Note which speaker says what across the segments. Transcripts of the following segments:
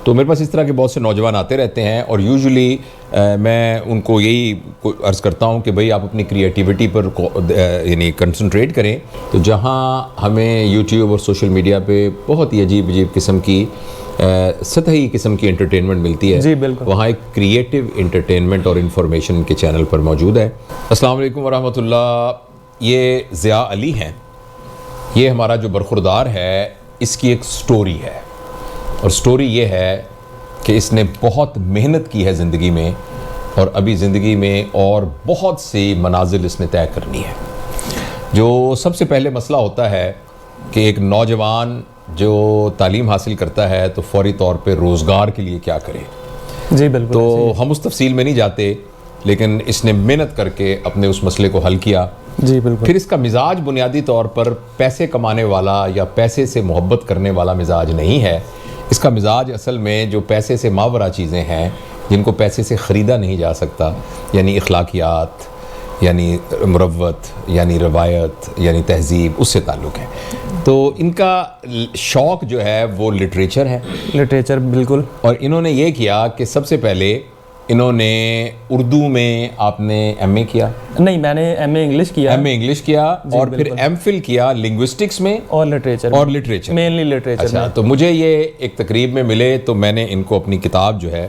Speaker 1: تو میرے پاس اس طرح کے بہت سے نوجوان آتے رہتے ہیں اور یوزلی میں ان کو یہی عرض کرتا ہوں کہ بھئی آپ اپنی کریٹیوٹی پر یعنی کنسنٹریٹ کریں. تو جہاں ہمیں یوٹیوب اور سوشل میڈیا پہ بہت ہی عجیب قسم کی سطحی قسم کی انٹرٹینمنٹ ملتی ہے,
Speaker 2: جی بالکل,
Speaker 1: وہاں ایک کریٹیو انٹرٹینمنٹ اور انفارمیشن کے چینل پر موجود ہے. السلام علیکم ورحمۃ اللہ. یہ ضیاء علی ہیں. یہ ہمارا جو برخوردار ہے اس کی ایک سٹوری ہے, اور سٹوری یہ ہے کہ اس نے بہت محنت کی ہے زندگی میں, اور ابھی زندگی میں اور بہت سی منازل اس نے طے کرنی ہے. جو سب سے پہلے مسئلہ ہوتا ہے کہ ایک نوجوان جو تعلیم حاصل کرتا ہے تو فوری طور پہ روزگار کے لیے کیا کرے.
Speaker 2: جی بالکل.
Speaker 1: تو ہم اس تفصیل میں نہیں جاتے, لیکن اس نے محنت کر کے اپنے اس مسئلے کو حل کیا.
Speaker 2: جی بالکل.
Speaker 1: پھر اس کا مزاج بنیادی طور پر پیسے کمانے والا یا پیسے سے محبت کرنے والا مزاج نہیں ہے. اس کا مزاج اصل میں جو پیسے سے ماورا چیزیں ہیں جن کو پیسے سے خریدا نہیں جا سکتا, یعنی اخلاقیات, یعنی مروت, یعنی روایت, یعنی تہذیب, اس سے تعلق ہے. تو ان کا شوق جو ہے وہ لٹریچر ہے.
Speaker 2: لٹریچر بالکل.
Speaker 1: اور انہوں نے یہ کیا کہ سب سے پہلے انہوں نے اردو میں, آپ نے ایم اے کیا؟
Speaker 2: نہیں, میں نے ایم اے انگلش کیا.
Speaker 1: ایم اے انگلش کیا اور پھر ایم فل کیا لنگوسٹکس میں
Speaker 2: اور لٹریچر مینلی لٹریچر.
Speaker 1: اچھا, تو مجھے یہ ایک تقریب میں ملے تو میں نے ان کو اپنی کتاب جو ہے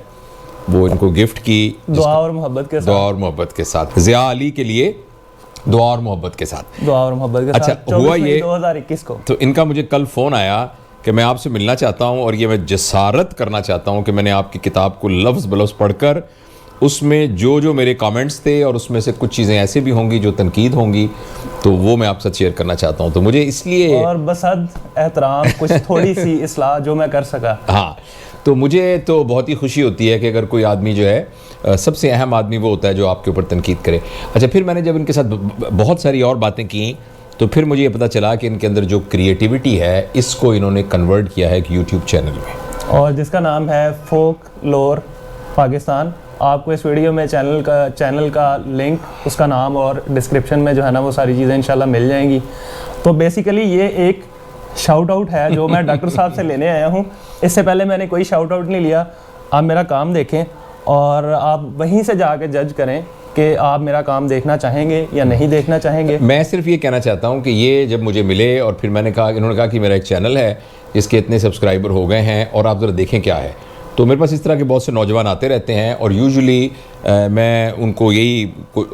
Speaker 1: وہ ان کو گفٹ کی,
Speaker 2: دعا اور محبت کے ساتھ.
Speaker 1: ضیاء علی کے لیے دعا اور محبت کے ساتھ.
Speaker 2: اچھا,
Speaker 1: ہوا یہ
Speaker 2: 2021 کو
Speaker 1: تو ان کا مجھے کل فون آیا کہ میں آپ سے ملنا چاہتا ہوں, اور یہ میں جسارت کرنا چاہتا ہوں کہ میں نے آپ کی کتاب کو لفظ بلفظ پڑھ کر اس میں جو میرے کامنٹس تھے, اور اس میں سے کچھ چیزیں ایسے بھی ہوں گی جو تنقید ہوں گی, تو وہ میں آپ سے شیئر کرنا چاہتا ہوں. تو مجھے اس لیے,
Speaker 2: اور بصد احترام کچھ تھوڑی سی اصلاح جو میں کر سکا.
Speaker 1: ہاں, تو مجھے تو بہت ہی خوشی ہوتی ہے کہ اگر کوئی آدمی جو ہے, سب سے اہم آدمی وہ ہوتا ہے جو آپ کے اوپر تنقید کرے. اچھا, پھر میں نے جب ان کے ساتھ بہت ساری اور باتیں کیں تو پھر مجھے یہ پتہ چلا کہ ان کے اندر جو کریٹیوٹی ہے اس کو انہوں نے کنورٹ کیا ہے ایک یوٹیوب چینل میں,
Speaker 2: اور جس کا نام ہے فوک لور پاکستان. آپ کو اس ویڈیو میں چینل کا لنک, اس کا نام اور ڈسکرپشن میں جو ہے نا وہ ساری چیزیں انشاءاللہ مل جائیں گی. تو بیسیکلی یہ ایک شاؤٹ آؤٹ ہے جو میں ڈاکٹر صاحب سے لینے آیا ہوں. اس سے پہلے میں نے کوئی شاؤٹ آؤٹ نہیں لیا. آپ میرا کام دیکھیں اور آپ وہیں سے جا کے جج کریں کہ آپ میرا کام دیکھنا چاہیں گے یا نہیں دیکھنا چاہیں گے.
Speaker 1: میں صرف یہ کہنا چاہتا ہوں کہ یہ جب مجھے ملے اور پھر میں نے کہا, انہوں نے کہا کہ میرا ایک چینل ہے جس کے اتنے سبسکرائبر ہو گئے ہیں اور آپ ذرا دیکھیں کیا ہے. تو میرے پاس اس طرح کے بہت سے نوجوان آتے رہتے ہیں, اور یوزلی میں ان کو یہی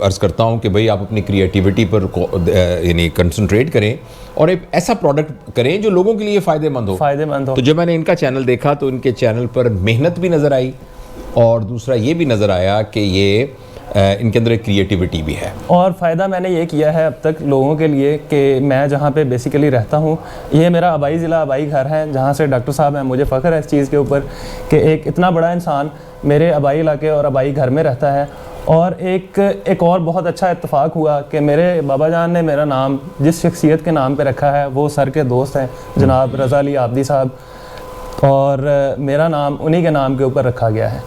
Speaker 1: عرض کرتا ہوں کہ بھئی آپ اپنی کریٹیوٹی پر یعنی کنسنٹریٹ کریں اور ایک ایسا پروڈکٹ کریں جو لوگوں کے لیے فائدہ مند ہو. تو جب میں نے ان کا چینل دیکھا تو ان کے چینل پر محنت بھی نظر آئی, اور دوسرا یہ بھی نظر آیا کہ یہ ان کے اندر ایک کریٹیوٹی بھی ہے. اور
Speaker 2: فائدہ میں نے یہ کیا ہے اب تک لوگوں کے لیے کہ میں جہاں پہ بیسیکلی رہتا ہوں, یہ میرا آبائی ضلع, آبائی گھر ہے جہاں سے ڈاکٹر صاحب ہیں. مجھے فخر ہے اس چیز کے اوپر کہ ایک اتنا بڑا انسان میرے آبائی علاقے اور آبائی گھر میں رہتا ہے. اور ایک اور بہت اچھا اتفاق ہوا کہ میرے بابا جان نے میرا نام جس شخصیت کے نام پہ رکھا ہے وہ سر کے دوست ہیں جناب رضا علی عابدی صاحب, اور میرا نام انہی کے نام کے اوپر رکھا گیا ہے.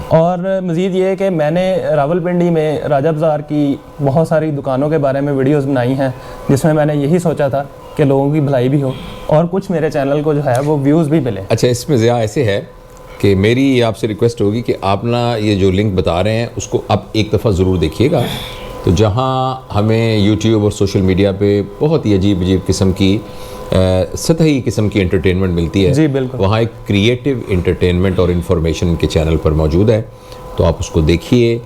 Speaker 2: اور مزید یہ کہ میں نے راولپنڈی میں راجہ بازار کی بہت ساری دکانوں کے بارے میں ویڈیوز بنائی ہیں جس میں نے یہی سوچا تھا کہ لوگوں کی بھلائی بھی ہو اور کچھ میرے چینل کو جو ہے وہ ویوز بھی ملے.
Speaker 1: اچھا, اس میں ضیاء ایسے ہے کہ میری آپ سے ریکویسٹ ہوگی کہ آپ نا یہ جو لنک بتا رہے ہیں اس کو آپ ایک دفعہ ضرور دیکھیے گا. تو جہاں ہمیں یوٹیوب اور سوشل میڈیا پہ بہت ہی عجیب قسم کی سطحی قسم کی انٹرٹینمنٹ ملتی ہے,
Speaker 2: جی بالکل,
Speaker 1: وہاں ایک کریٹیو انٹرٹینمنٹ اور انفارمیشن کے چینل پر موجود ہے. تو آپ اس کو دیکھیے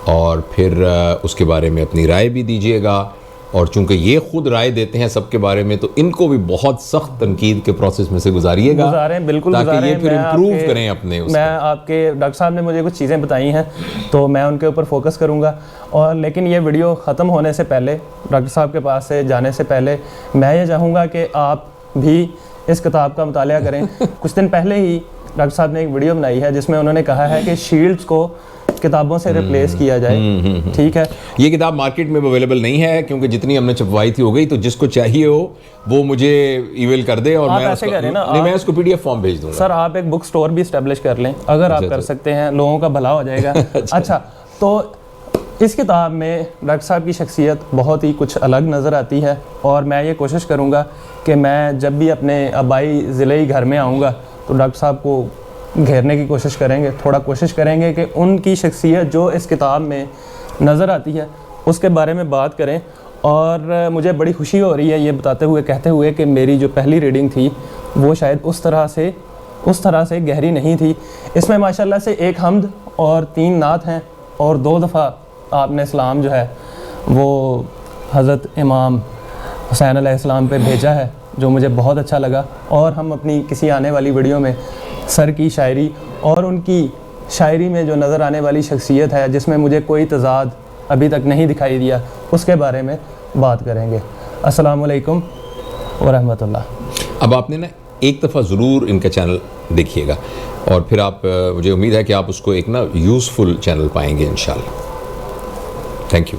Speaker 1: اور پھر اس کے بارے میں اپنی رائے بھی دیجیے گا. اور چونکہ یہ خود رائے دیتے ہیں سب کے بارے میں تو ان کو بھی بہت سخت تنقید کے پروسیس میں سے گزاریے گا,
Speaker 2: بالکل
Speaker 1: تاکہ یہ پھر امپروو کریں اپنے.
Speaker 2: میں آپ کے ڈاکٹر صاحب نے مجھے کچھ چیزیں بتائی ہیں تو میں ان کے اوپر فوکس کروں گا. اور لیکن یہ ویڈیو ختم ہونے سے پہلے, ڈاکٹر صاحب کے پاس سے جانے سے پہلے, میں یہ چاہوں گا کہ آپ بھی اس کتاب کا مطالعہ کریں. کچھ دن پہلے ہی ڈاکٹر صاحب نے ایک ویڈیو بنائی ہے جس میں انہوں نے کہا ہے کہ شیلڈز کو کتابوں سے ریپلیس کیا جائے. ٹھیک ہے,
Speaker 1: یہ کتاب مارکیٹ میں اویلیبل نہیں ہے کیونکہ جتنی ہم نے چھپوائی تھی ہو گئی. تو جس کو چاہیے ہو وہ مجھے ای میل کر دے اور میں اس کو پی ڈی ایف فارم بھیج دوں گا.
Speaker 2: سر آپ ایک بک سٹور بھی اسٹیبلش کر لیں اگر آپ کر سکتے ہیں, لوگوں کا بھلا ہو جائے گا. اچھا, تو اس کتاب میں ڈاکٹر صاحب کی شخصیت بہت ہی کچھ الگ نظر آتی ہے, اور میں یہ کوشش کروں گا کہ میں جب بھی اپنے آبائی ضلعی گھر میں آؤں گا تو ڈاکٹر صاحب کو گھیرنے کی کوشش کریں گے، تھوڑا کوشش کریں گے کہ ان کی شخصیت جو اس کتاب میں نظر آتی ہے اس کے بارے میں بات کریں. اور مجھے بڑی خوشی ہو رہی ہے یہ بتاتے ہوئے کہتے ہوئے کہ میری جو پہلی ریڈنگ تھی وہ شاید اس طرح سے گہری نہیں تھی. اس میں ماشاءاللہ سے 1 حمد اور 3 نعت ہیں اور 2 دفعہ آپ نے سلام جو ہے وہ حضرت امام حسین علیہ السلام پہ بھیجا ہے، جو مجھے بہت اچھا لگا. اور ہم اپنی کسی آنے والی ویڈیو میں سر کی شاعری اور ان کی شاعری میں جو نظر آنے والی شخصیت ہے جس میں مجھے کوئی تضاد ابھی تک نہیں دکھائی دیا اس کے بارے میں بات کریں گے. السلام علیکم ورحمۃ اللہ.
Speaker 1: اب آپ نے نا ایک دفعہ ضرور ان کا چینل دیکھیے گا اور پھر آپ مجھے امید ہے کہ آپ اس کو ایک نا یوزفل چینل پائیں گے انشاءاللہ. Thank you.